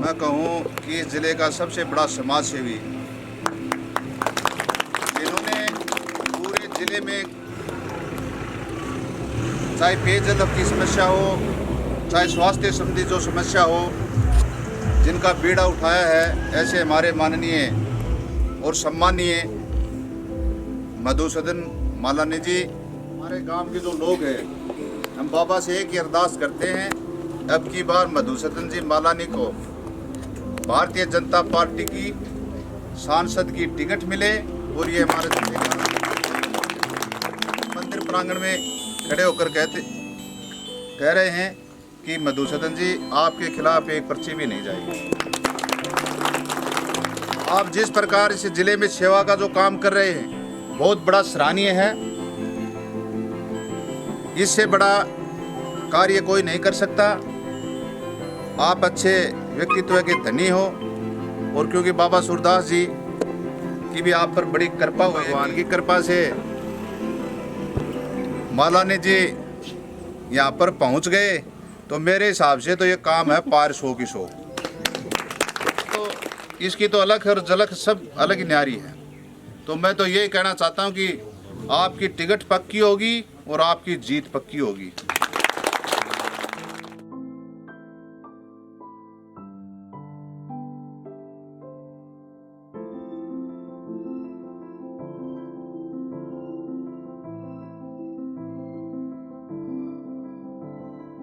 मैं कहूँ कि ज़िले का सबसे बड़ा समाज सेवी, जिन्होंने पूरे ज़िले में चाहे पेयजल की समस्या हो, चाहे स्वास्थ्य संबंधी जो समस्या हो, जिनका बीड़ा उठाया है, ऐसे हमारे माननीय और सम्मानीय मधुसूदन मालानी जी। हमारे गांव के जो लोग हैं, हम बाबा से एक ही अरदास करते हैं, अब की बार मधुसूदन जी मालानी को भारतीय जनता पार्टी की सांसद की टिकट मिले और ये हमारे मंदिर प्रांगण में खड़े होकर कह रहे हैं कि मधुसूदन जी आपके खिलाफ एक पर्ची भी नहीं जाएगी। आप जिस प्रकार इस जिले में सेवा का जो काम कर रहे हैं, बहुत बड़ा सराहनीय है। इससे बड़ा कार्य कोई नहीं कर सकता। आप अच्छे व्यक्तित्व के धनी हो, और क्योंकि बाबा सूरदास जी की भी आप पर बड़ी कृपा हुई, भगवान की कृपा से मालानी जी यहाँ पर पहुँच गए, तो मेरे हिसाब से तो ये काम है पार 100 की 100। तो इसकी तो अलग और झलक सब अलग ही न्यारी है। तो मैं तो यही कहना चाहता हूँ कि आपकी टिकट पक्की होगी और आपकी जीत पक्की होगी।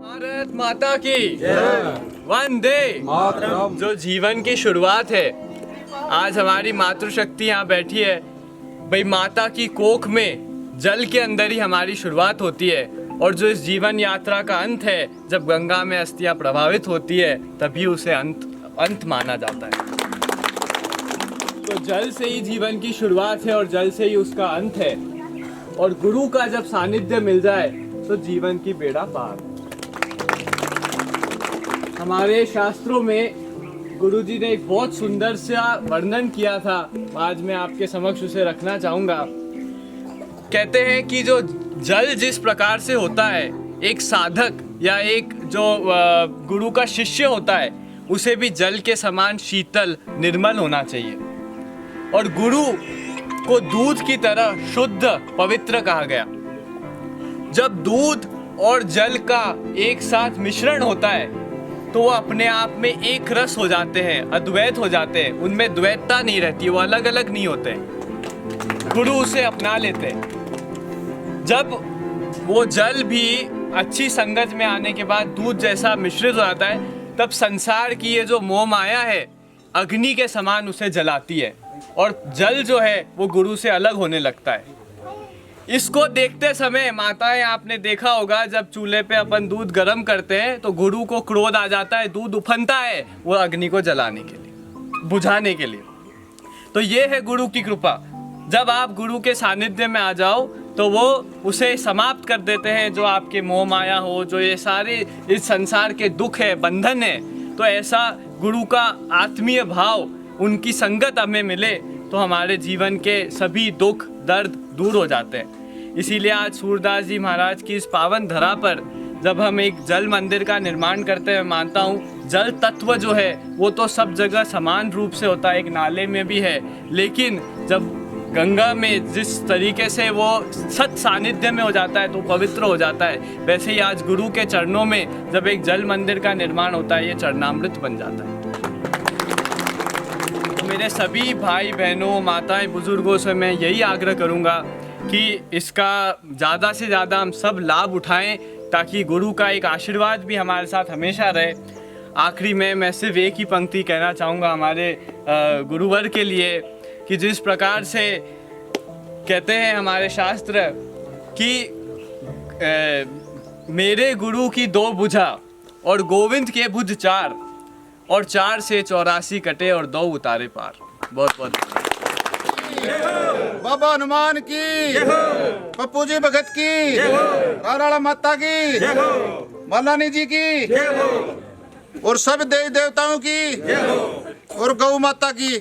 भारत माता की वंदे मातरम। जो जीवन की शुरुआत है, आज हमारी मातृशक्ति यहाँ बैठी है। भाई, माता की कोख में जल के अंदर ही हमारी शुरुआत होती है, और जो इस जीवन यात्रा का अंत है, जब गंगा में अस्थियाँ प्रभावित होती है, तभी उसे अंत माना जाता है। तो जल से ही जीवन की शुरुआत है और जल से ही उसका अंत है। और गुरु का जब सानिध्य मिल जाए तो जीवन की बेड़ा पार। हमारे शास्त्रों में गुरुजी ने एक बहुत सुंदर सा वर्णन किया था, आज मैं आपके समक्ष उसे रखना चाहूँगा। कहते हैं कि जो जल जिस प्रकार से होता है, एक साधक या एक जो गुरु का शिष्य होता है, उसे भी जल के समान शीतल निर्मल होना चाहिए। और गुरु को दूध की तरह शुद्ध पवित्र कहा गया। जब दूध और जल का एक साथ मिश्रण होता है, तो वो अपने आप में एक रस हो जाते हैं, अद्वैत हो जाते हैं। उनमें द्वैतता नहीं रहती, वो अलग अलग नहीं होते। गुरु उसे अपना लेते हैं। जब वो जल भी अच्छी संगत में आने के बाद दूध जैसा मिश्रित हो जाता है, तब संसार की ये जो मोह माया है, अग्नि के समान उसे जलाती है, और जल जो है वो गुरु से अलग होने लगता है। इसको देखते समय माताएं, आपने देखा होगा, जब चूल्हे पे अपन दूध गर्म करते हैं तो गुरु को क्रोध आ जाता है, दूध उफनता है, वो अग्नि को जलाने के लिए, बुझाने के लिए। तो ये है गुरु की कृपा। जब आप गुरु के सानिध्य में आ जाओ तो वो उसे समाप्त कर देते हैं, जो आपके मोह माया हो, जो ये सारे इस संसार के दुख है, बंधन है। तो ऐसा गुरु का आत्मीय भाव, उनकी संगत हमें मिले तो हमारे जीवन के सभी दुख दर्द दूर हो जाते हैं। इसीलिए आज सूरदास जी महाराज की इस पावन धरा पर जब हम एक जल मंदिर का निर्माण करते हैं, मानता हूँ जल तत्व जो है वो तो सब जगह समान रूप से होता है, एक नाले में भी है, लेकिन जब गंगा में जिस तरीके से वो सत सानिध्य में हो जाता है तो पवित्र हो जाता है, वैसे ही आज गुरु के चरणों में जब एक जल मंदिर का निर्माण होता है, ये चरणामृत बन जाता है। मेरे सभी भाई बहनों, माताएं, बुजुर्गों से मैं यही आग्रह करूंगा कि इसका ज़्यादा से ज़्यादा हम सब लाभ उठाएं, ताकि गुरु का एक आशीर्वाद भी हमारे साथ हमेशा रहे। आखिरी में मैं सिर्फ एक ही पंक्ति कहना चाहूँगा हमारे गुरुवर के लिए, कि जिस प्रकार से कहते हैं हमारे शास्त्र कि मेरे गुरु की 2 भुजा और गोविंद के भुज 4, और 4 से 84 कटे और 2 उतारे पार। बहुत बहुत बाबा हनुमान की, पप्पू जी भगत की, राराला माता की, मालानी जी की, और सब देवी देवताओं की, और गौ माता की।